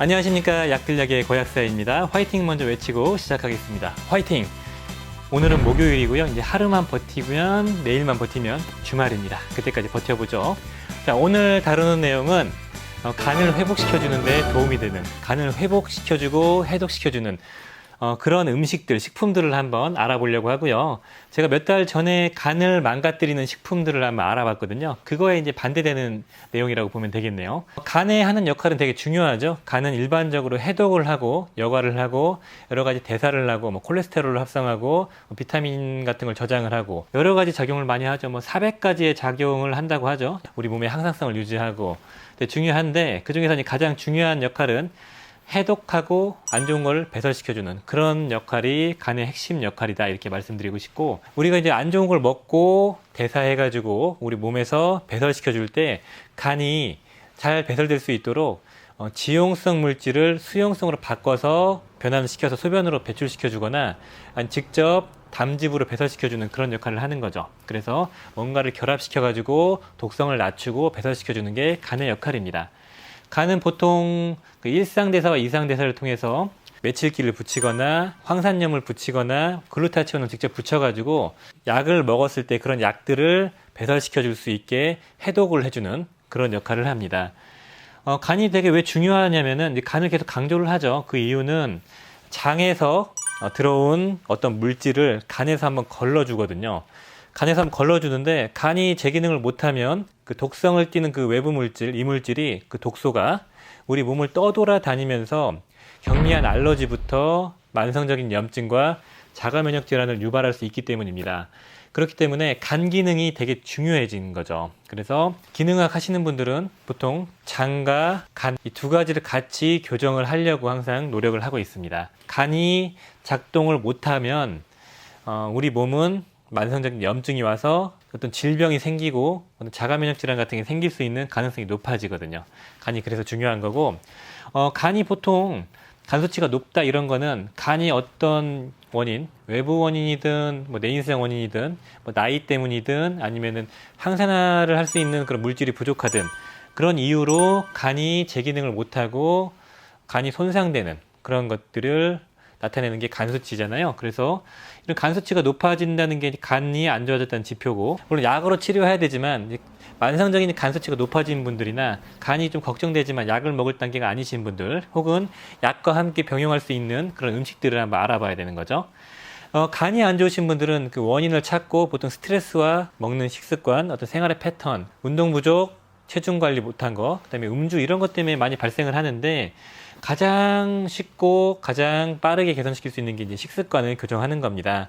안녕하십니까. 약들약의 고약사입니다. 화이팅 먼저 외치고 시작하겠습니다. 화이팅! 오늘은 목요일이고요. 이제 하루만 버티면 내일만 버티면 주말입니다. 그때까지 버텨보죠. 자, 오늘 다루는 내용은 간을 회복시켜주는 데 도움이 되는, 간을 회복시켜주고 해독시켜주는 그런 음식들, 식품들을 한번 알아보려고 하고요. 제가 몇 달 전에 간을 망가뜨리는 식품들을 한번 알아봤거든요. 그거에 이제 반대되는 내용이라고 보면 되겠네요. 간에 하는 역할은 되게 중요하죠. 간은 일반적으로 해독을 하고, 여과를 하고, 여러 가지 대사를 하고, 콜레스테롤을 합성하고, 비타민 같은 걸 저장을 하고, 여러 가지 작용을 많이 하죠. 400가지의 작용을 한다고 하죠. 우리 몸의 항상성을 유지하고. 중요한데, 그 중에서 가장 중요한 역할은 해독하고 안 좋은 걸 배설시켜주는 그런 역할이 간의 핵심 역할이다, 이렇게 말씀드리고 싶고, 우리가 이제 안 좋은 걸 먹고 대사해가지고 우리 몸에서 배설시켜줄 때 간이 잘 배설될 수 있도록 지용성 물질을 수용성으로 바꿔서 변환을 시켜서 소변으로 배출시켜주거나 아니 직접 담즙으로 배설시켜주는 그런 역할을 하는 거죠. 그래서 뭔가를 결합시켜가지고 독성을 낮추고 배설시켜주는 게 간의 역할입니다. 간은 보통 일상대사와 이상대사를 통해서 메칠기를 붙이거나 황산염을 붙이거나 글루타치온을 직접 붙여가지고 약을 먹었을 때 그런 약들을 배설시켜 줄 수 있게 해독을 해주는 그런 역할을 합니다. 간이 되게 왜 중요하냐면은 간을 계속 강조를 하죠. 그 이유는 장에서 들어온 어떤 물질을 간에서 한번 걸러주거든요. 간에서 한번 걸러주는데, 간이 제 기능을 못하면 그 독성을 띠는 그 외부 물질, 이물질이, 그 독소가 우리 몸을 떠돌아다니면서 경미한 알러지부터 만성적인 염증과 자가 면역 질환을 유발할 수 있기 때문입니다. 그렇기 때문에 간 기능이 되게 중요해진 거죠. 그래서 기능학 하시는 분들은 보통 장과 간 이 두 가지를 같이 교정을 하려고 항상 노력을 하고 있습니다. 간이 작동을 못하면 우리 몸은 만성적인 염증이 와서 어떤 질병이 생기고 자가 면역 질환 같은 게 생길 수 있는 가능성이 높아지거든요. 간이 그래서 중요한 거고, 간이 보통 간 수치가 높다 이런 거는 간이 어떤 원인, 외부 원인이든 내인성 원인이든 나이 때문이든 아니면은 항산화를 할 수 있는 그런 물질이 부족하든 그런 이유로 간이 제 기능을 못하고 간이 손상되는 그런 것들을 나타내는 게 간 수치잖아요. 그래서 이런 간 수치가 높아진다는 게 간이 안 좋아졌다는 지표고, 물론 약으로 치료해야 되지만 만성적인 간 수치가 높아진 분들이나 간이 좀 걱정되지만 약을 먹을 단계가 아니신 분들, 혹은 약과 함께 병용할 수 있는 그런 음식들을 한번 알아봐야 되는 거죠. 간이 안 좋으신 분들은 그 원인을 찾고 보통 스트레스와 먹는 식습관, 어떤 생활의 패턴, 운동 부족, 체중 관리 못한 거, 그다음에 음주 이런 것 때문에 많이 발생을 하는데, 가장 쉽고 가장 빠르게 개선시킬 수 있는 게 이제 식습관을 교정하는 겁니다.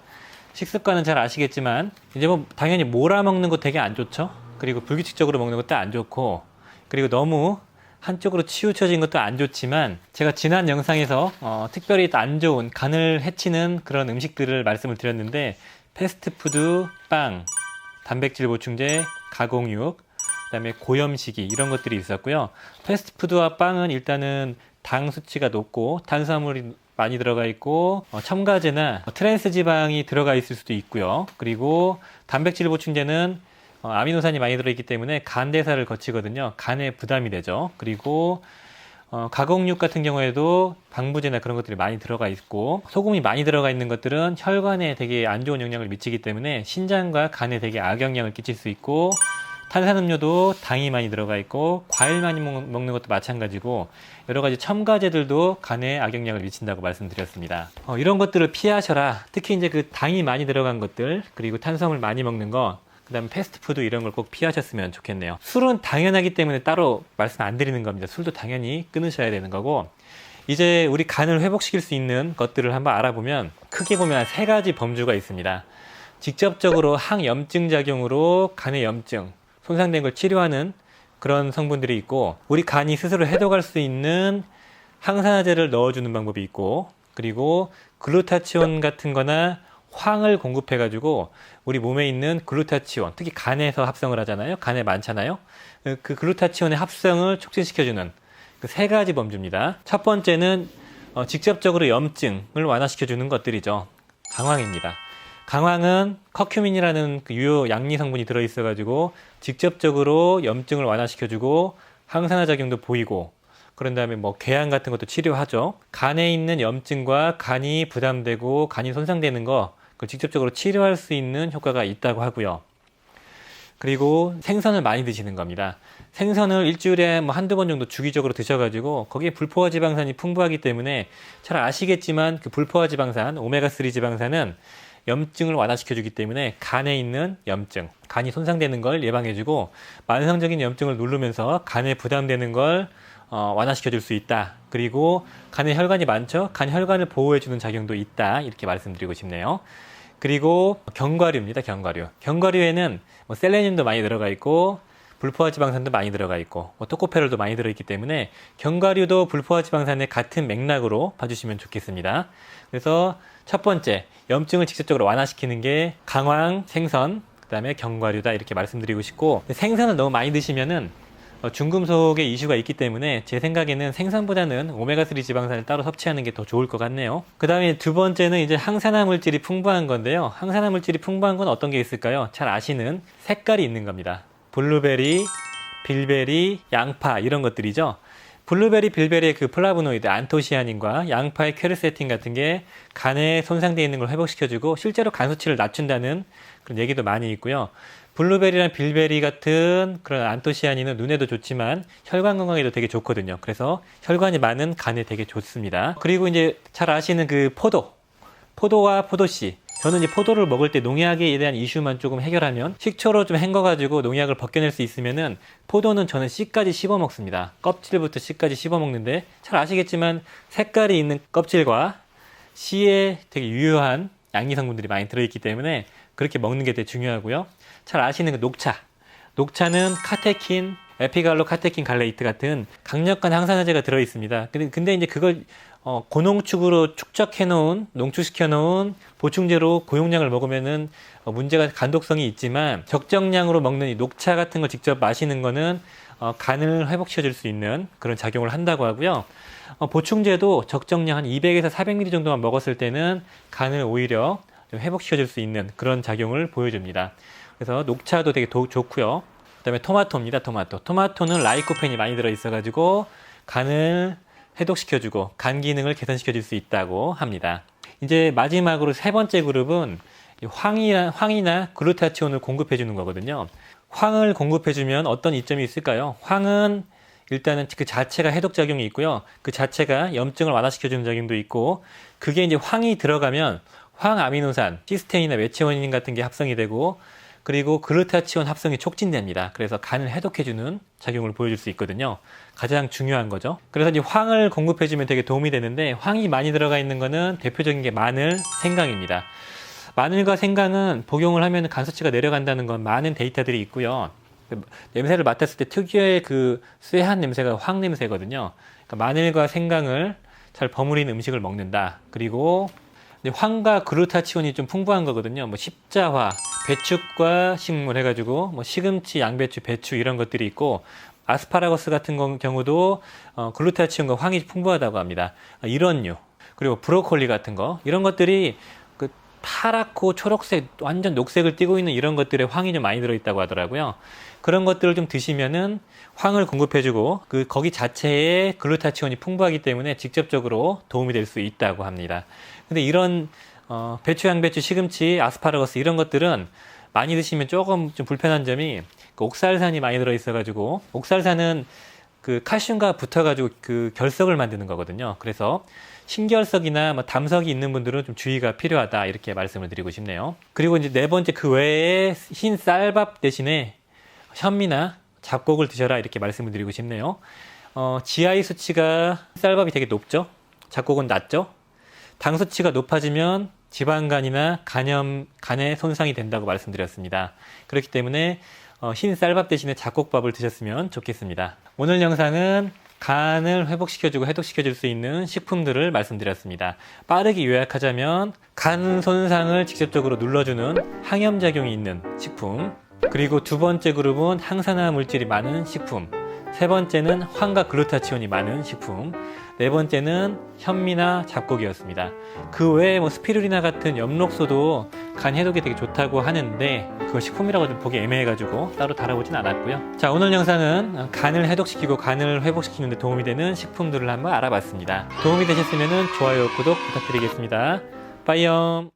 식습관은 잘 아시겠지만 이제 당연히 몰아먹는 거 되게 안 좋죠. 그리고 불규칙적으로 먹는 것도 안 좋고, 그리고 너무 한쪽으로 치우쳐진 것도 안 좋지만, 제가 지난 영상에서 특별히 안 좋은 간을 해치는 그런 음식들을 말씀을 드렸는데, 패스트푸드, 빵, 단백질 보충제, 가공육, 그다음에 고염식이 이런 것들이 있었고요. 패스트푸드와 빵은 일단은 당 수치가 높고 탄수화물이 많이 들어가 있고 첨가제나 트랜스 지방이 들어가 있을 수도 있고요. 그리고 단백질 보충제는 아미노산이 많이 들어있기 때문에 간 대사를 거치거든요. 간에 부담이 되죠. 그리고 가공육 같은 경우에도 방부제나 그런 것들이 많이 들어가 있고, 소금이 많이 들어가 있는 것들은 혈관에 되게 안 좋은 영향을 미치기 때문에 신장과 간에 되게 악영향을 끼칠 수 있고, 탄산음료도 당이 많이 들어가 있고, 과일 많이 먹는 것도 마찬가지고, 여러 가지 첨가제들도 간에 악영향을 미친다고 말씀드렸습니다. 이런 것들을 피하셔라. 특히 이제 그 당이 많이 들어간 것들, 그리고 탄수화물 많이 먹는 거, 그 다음에 패스트푸드 이런 걸 꼭 피하셨으면 좋겠네요. 술은 당연하기 때문에 따로 말씀 안 드리는 겁니다. 술도 당연히 끊으셔야 되는 거고, 이제 우리 간을 회복시킬 수 있는 것들을 한번 알아보면 크게 보면 3가지 범주가 있습니다. 직접적으로 항염증 작용으로 간의 염증, 손상된 걸 치료하는 그런 성분들이 있고, 우리 간이 스스로 해독할 수 있는 항산화제를 넣어주는 방법이 있고, 그리고 글루타치온 같은 거나 황을 공급해가지고 우리 몸에 있는 글루타치온, 특히 간에서 합성을 하잖아요. 간에 많잖아요. 그 글루타치온의 합성을 촉진시켜주는 그 3가지 범주입니다. 첫 번째는 직접적으로 염증을 완화시켜주는 것들이죠. 강황입니다. 강황은 커큐민이라는 그 유효 양리 성분이 들어있어가지고 직접적으로 염증을 완화시켜주고 항산화 작용도 보이고, 그런 다음에 뭐 궤양 같은 것도 치료하죠. 간에 있는 염증과 간이 부담되고 간이 손상되는 거 그걸 직접적으로 치료할 수 있는 효과가 있다고 하고요. 그리고 생선을 많이 드시는 겁니다. 생선을 일주일에 뭐 한두 번 정도 주기적으로 드셔가지고 거기에 불포화 지방산이 풍부하기 때문에 잘 아시겠지만 그 불포화 지방산, 오메가3 지방산은 염증을 완화시켜주기 때문에 간에 있는 염증, 간이 손상되는 걸 예방해주고 만성적인 염증을 누르면서 간에 부담되는 걸 완화시켜줄 수 있다. 그리고 간에 혈관이 많죠? 간 혈관을 보호해주는 작용도 있다. 이렇게 말씀드리고 싶네요. 그리고 견과류입니다. 견과류. 견과류에는 뭐 셀레늄도 많이 들어가 있고 불포화 지방산도 많이 들어가 있고 뭐 토코페롤도 많이 들어있기 때문에 견과류도 불포화 지방산의 같은 맥락으로 봐주시면 좋겠습니다. 그래서 첫 번째, 염증을 직접적으로 완화시키는 게 강황, 생선, 그 다음에 견과류다 이렇게 말씀드리고 싶고 생선을 너무 많이 드시면은 중금속의 이슈가 있기 때문에 제 생각에는 생선보다는 오메가3 지방산을 따로 섭취하는 게 더 좋을 것 같네요. 그 다음에 두 번째는 이제 항산화 물질이 풍부한 건데요. 항산화 물질이 풍부한 건 어떤 게 있을까요? 잘 아시는 색깔이 있는 겁니다. 블루베리, 빌베리, 양파 이런 것들이죠. 블루베리, 빌베리의 그 플라보노이드 안토시아닌과 양파의 퀘르세틴 같은 게 간에 손상되어 있는 걸 회복시켜주고 실제로 간 수치를 낮춘다는 그런 얘기도 많이 있고요. 블루베리랑 빌베리 같은 그런 안토시아닌은 눈에도 좋지만 혈관 건강에도 되게 좋거든요. 그래서 혈관이 많은 간에 되게 좋습니다. 그리고 이제 잘 아시는 그 포도와 포도씨. 저는 이제 포도를 먹을 때 농약에 대한 이슈만 조금 해결하면 식초로 좀 헹궈가지고 농약을 벗겨낼 수 있으면은 포도는 저는 씨까지 씹어 먹습니다. 껍질부터 씨까지 씹어 먹는데 잘 아시겠지만 색깔이 있는 껍질과 씨에 되게 유효한 양리 성분들이 많이 들어있기 때문에 그렇게 먹는 게 되게 중요하고요. 잘 아시는 그 녹차. 녹차는 카테킨, 에피갈로 카테킨 갈레이트 같은 강력한 항산화제가 들어있습니다. 근데 이제 그걸 고농축으로 농축시켜놓은 보충제로 고용량을 먹으면은 문제가 간독성이 있지만 적정량으로 먹는 이 녹차 같은 걸 직접 마시는 거는 간을 회복시켜줄 수 있는 그런 작용을 한다고 하고요. 보충제도 적정량 한 200에서 400ml 정도만 먹었을 때는 간을 오히려 좀 회복시켜줄 수 있는 그런 작용을 보여줍니다. 그래서 녹차도 되게 좋고요. 그 다음에 토마토입니다. 토마토는 라이코펜이 많이 들어있어가지고 간을 해독시켜주고 간 기능을 개선시켜줄 수 있다고 합니다. 이제 마지막으로 세 번째 그룹은 황이나 글루타치온을 공급해주는 거거든요. 황을 공급해주면 어떤 이점이 있을까요? 황은 일단은 그 자체가 해독작용이 있고요. 그 자체가 염증을 완화시켜주는 작용도 있고 그게 이제 황이 들어가면 황아미노산, 시스테인이나 메치오닌 같은 게 합성이 되고 그리고 글루타치온 합성이 촉진됩니다. 그래서 간을 해독해주는 작용을 보여줄 수 있거든요. 가장 중요한 거죠. 그래서 이제 황을 공급해주면 되게 도움이 되는데 황이 많이 들어가 있는 거는 대표적인 게 마늘, 생강입니다. 마늘과 생강은 복용을 하면 간 수치가 내려간다는 건 많은 데이터들이 있고요. 냄새를 맡았을 때 특유의 그 쇠한 냄새가 황 냄새거든요. 그러니까 마늘과 생강을 잘 버무린 음식을 먹는다. 그리고 황과 글루타치온이 좀 풍부한 거거든요. 뭐 십자화, 배축과 식물 해가지고 뭐 시금치, 양배추, 배추 이런 것들이 있고 아스파라거스 같은 경우도 글루타치온과 황이 풍부하다고 합니다. 이런 류 그리고 브로콜리 같은 거 이런 것들이 그 파랗고 초록색 완전 녹색을 띠고 있는 이런 것들에 황이 좀 많이 들어있다고 하더라고요. 그런 것들을 좀 드시면은 황을 공급해주고 거기 자체에 글루타치온이 풍부하기 때문에 직접적으로 도움이 될 수 있다고 합니다. 근데 이런 배추, 양배추, 시금치, 아스파라거스 이런 것들은 많이 드시면 조금 좀 불편한 점이 그 옥살산이 많이 들어있어가지고 옥살산은 그 칼슘과 붙어가지고 그 결석을 만드는 거거든요. 그래서 신결석이나 뭐 담석이 있는 분들은 좀 주의가 필요하다 이렇게 말씀을 드리고 싶네요. 그리고 이제 네 번째 그 외에 흰 쌀밥 대신에 현미나 잡곡을 드셔라 이렇게 말씀을 드리고 싶네요. GI 수치가 쌀밥이 되게 높죠. 잡곡은 낮죠. 당 수치가 높아지면 지방간이나 간에 손상이 된다고 말씀드렸습니다. 그렇기 때문에 흰 쌀밥 대신에 잡곡밥을 드셨으면 좋겠습니다. 오늘 영상은 간을 회복시켜주고 해독시켜줄 수 있는 식품들을 말씀드렸습니다. 빠르게 요약하자면 간 손상을 직접적으로 눌러주는 항염작용이 있는 식품, 그리고 두 번째 그룹은 항산화 물질이 많은 식품, 세 번째는 황과 글루타치온이 많은 식품, 네 번째는 현미나 잡곡이었습니다. 그 외에 뭐 스피루리나 같은 엽록소도 간 해독에 되게 좋다고 하는데 그거 식품이라고 좀 보기 애매해가지고 따로 다뤄보진 않았고요. 자, 오늘 영상은 간을 해독시키고 간을 회복시키는 데 도움이 되는 식품들을 한번 알아봤습니다. 도움이 되셨으면 좋아요, 구독 부탁드리겠습니다. 빠이염.